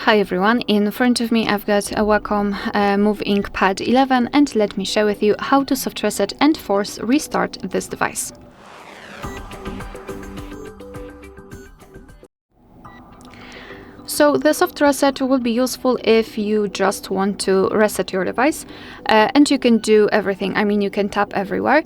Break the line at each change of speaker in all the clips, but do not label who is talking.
Hi everyone, in front of me I've got a WACOM MovinkPad 11 and let me share with you how to soft reset and force restart this device. So the soft reset will be useful if you just want to reset your device and you can do everything. I mean, you can tap everywhere.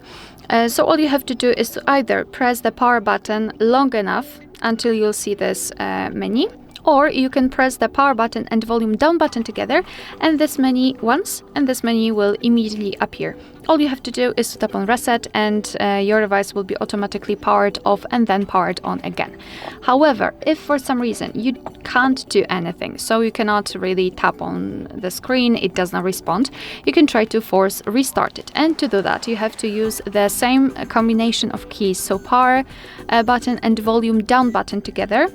So all you have to do is to either press the power button long enough until you'll see this menu, or you can press the power button and volume down button together and this menu once, and this menu will immediately appear. All you have to do is to tap on reset and your device will be automatically powered off and then powered on again. However, if for some reason you can't do anything, so you cannot really tap on the screen, it does not respond, you can try to force restart it. And to do that, you have to use the same combination of keys, so power button and volume down button together,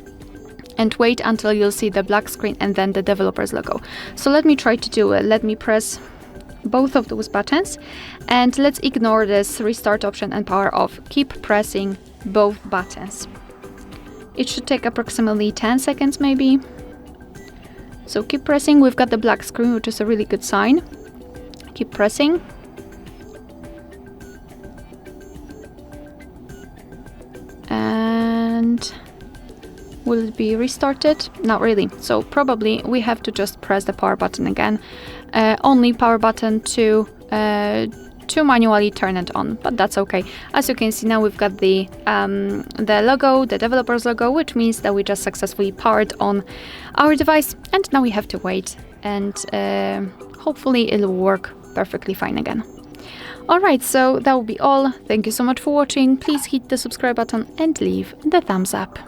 and wait until you'll see the black screen and then the developer's logo. So let me try to do it. Let me press both of those buttons and let's ignore this restart option and power off. Keep pressing both buttons. It should take approximately 10 seconds maybe. So keep pressing. We've got the black screen, which is a really good sign. Keep pressing. And will it be restarted? Not really. So probably we have to just press the power button again. Only power button to manually turn it on, but that's okay. As you can see now, we've got the logo, the developer's logo, which means that we just successfully powered on our device. And now we have to wait and hopefully it'll work perfectly fine again. Alright, so that will be all. Thank you so much for watching. Please hit the subscribe button and leave the thumbs up.